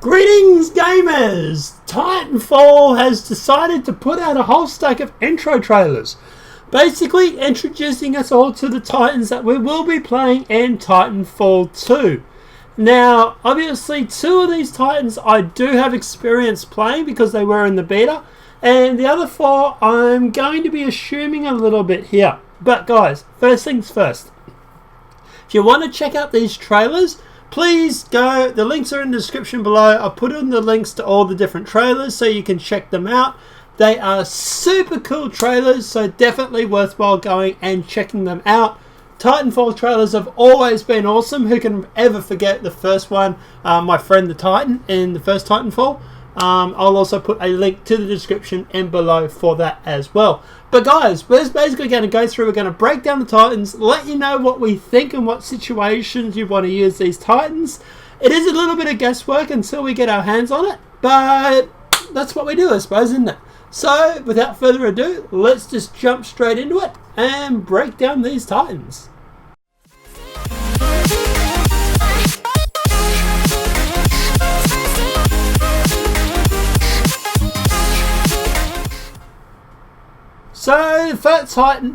Greetings, gamers! Titanfall has decided to put out a whole stack of intro trailers, basically introducing us all to the Titans that we will be playing in Titanfall 2. Now, obviously, two of these Titans I do have experience playing because they were in the beta, and the other four I'm going to be assuming a little bit here. But guys, first things first. If you want to check out these trailers, please go, the links are in the description below. I'll put in the links to all the different trailers so you can check them out. They are super cool trailers, so definitely worthwhile going and checking them out. Titanfall trailers have always been awesome. Who can ever forget the first one, My Friend the Titan in the first Titanfall? I'll also put a link to the description and below for that as well. But guys, we're basically going to go through, we're going to break down the Titans, let you know what we think and what situations you want to use these Titans. It is a little bit of guesswork until we get our hands on it, but that's what we do, I suppose, isn't it? So, without further ado, let's just jump straight into it and break down these Titans. So, the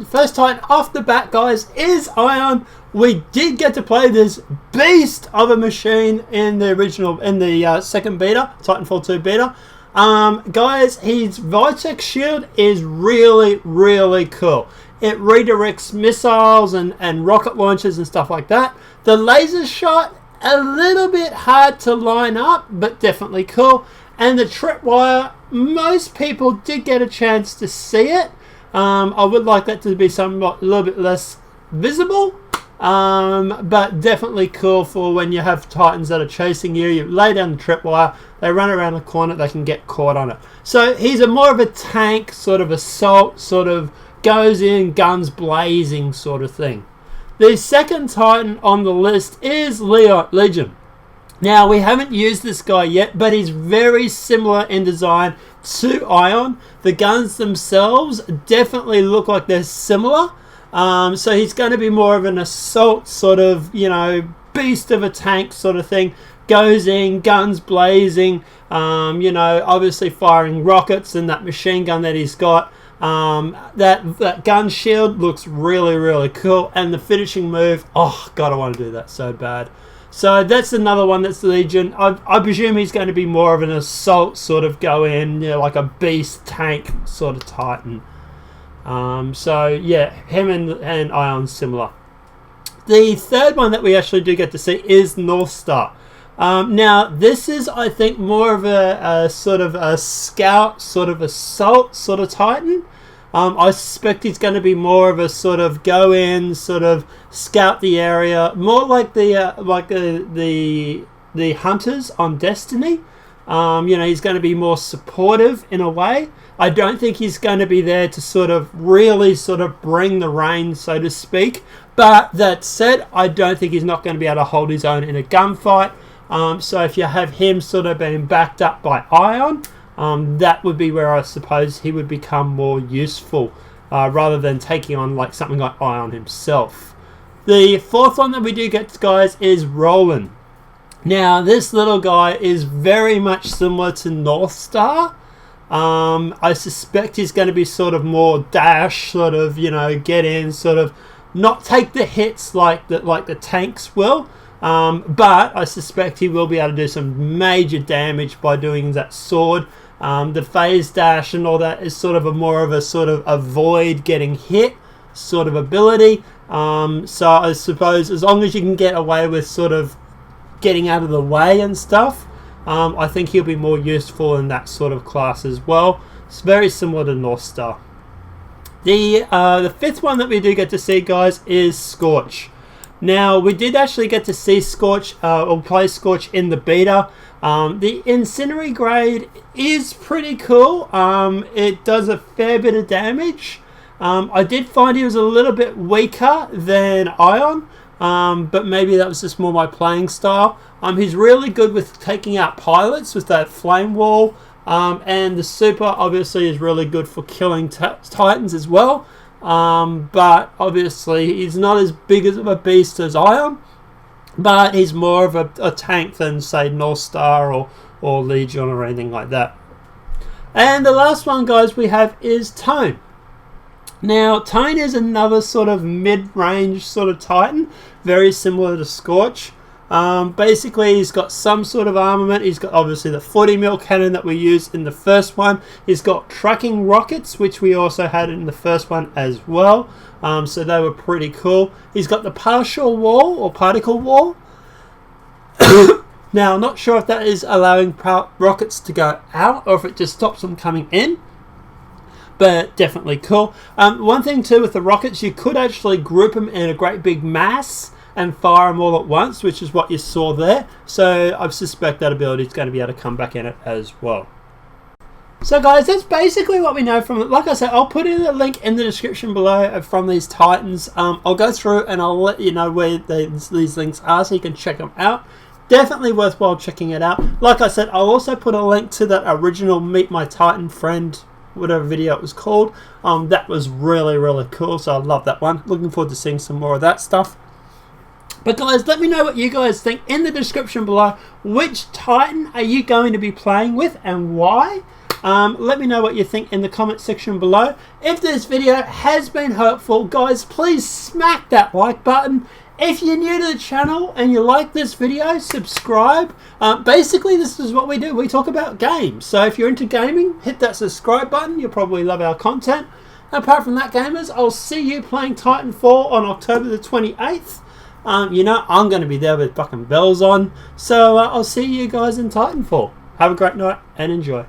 first Titan off the bat, guys, is Ion. We did get to play this beast of a machine in the second beta, Titanfall 2 beta. Guys, his Vortex shield is really, really cool. It redirects missiles and rocket launchers and stuff like that. The laser shot, a little bit hard to line up, but definitely cool. And the tripwire, most people did get a chance to see it. I would like that to be somewhat a little bit less visible, but definitely cool for when you have Titans that are chasing you. You lay down the tripwire, they run around the corner, they can get caught on it. So he's a more of a tank, sort of assault, sort of goes in, guns blazing sort of thing. The second Titan on the list is Legion. Now, we haven't used this guy yet, but he's very similar in design to Ion. The guns themselves definitely look like they're similar. So he's going to be more of an assault sort of, beast of a tank sort of thing. Goes in, guns blazing, obviously firing rockets and that machine gun that he's got. That gun shield looks really, really cool. And the finishing move, oh, God, I want to do that so bad. So that's another one that's Legion. I presume he's going to be more of an assault sort of go in, like a beast tank sort of Titan. So yeah, him and Ion similar. The third one that we actually do get to see is North Star. Now this is, I think, more of a sort of a scout, sort of assault sort of Titan. I suspect he's going to be more of a sort of go in, sort of scout the area, more like the hunters on Destiny. He's going to be more supportive in a way. I don't think he's going to be there to sort of really sort of bring the rain, so to speak. But that said, I don't think he's not going to be able to hold his own in a gunfight. So if you have him sort of being backed up by Ion, that would be where I suppose he would become more useful, rather than taking on like something like Ion himself. The fourth one that we do get, guys, is Rollin. Now this little guy is very much similar to North Star. I suspect he's going to be sort of more dash, sort of get in, sort of not take the hits like the tanks will. But I suspect he will be able to do some major damage by doing that sword. The phase dash and all that is sort of more of a sort of avoid getting hit sort of ability. So I suppose as long as you can get away with sort of getting out of the way and stuff, I think he'll be more useful in that sort of class as well. It's very similar to North Star. The fifth one that we do get to see, guys, is Scorch. Now, we did actually get to see Scorch, or play Scorch in the beta. The Incendiary grade is pretty cool. It does a fair bit of damage. I did find he was a little bit weaker than Ion, but maybe that was just more my playing style. He's really good with taking out pilots with that flame wall, and the super obviously is really good for killing Titans as well. But obviously he's not as big of a beast as Ion, but he's more of a tank than, say, North Star or Legion or anything like that. And the last one, guys, we have is Tone. Now, Tone is another sort of mid-range sort of Titan, very similar to Scorch. Basically, he's got some sort of armament. He's got obviously the 40mm cannon that we used in the first one. He's got tracking rockets, which we also had in the first one as well. So they were pretty cool. He's got the partial wall or particle wall. Now, I'm not sure if that is allowing rockets to go out or if it just stops them coming in. But definitely cool. One thing too with the rockets, you could actually group them in a great big mass and fire them all at once, which is what you saw there. So I suspect that ability is going to be able to come back in it as well. So guys, that's basically what we know from it. Like I said, I'll put in a link in the description below from these Titans. I'll go through and I'll let you know where these links are so you can check them out. Definitely worthwhile checking it out. Like I said, I'll also put a link to that original Meet My Titan Friend, whatever video it was called. That was really, really cool. So I love that one. Looking forward to seeing some more of that stuff. But guys, let me know what you guys think in the description below. Which Titan are you going to be playing with and why? Let me know what you think in the comment section below. If this video has been helpful, guys, please smack that like button. If you're new to the channel and you like this video, subscribe. Basically, this is what we do. We talk about games. So if you're into gaming, hit that subscribe button. You'll probably love our content. Apart from that, gamers, I'll see you playing Titanfall on October the 28th. You know, I'm going to be there with fucking bells on. So I'll see you guys in Titanfall. Have a great night and enjoy.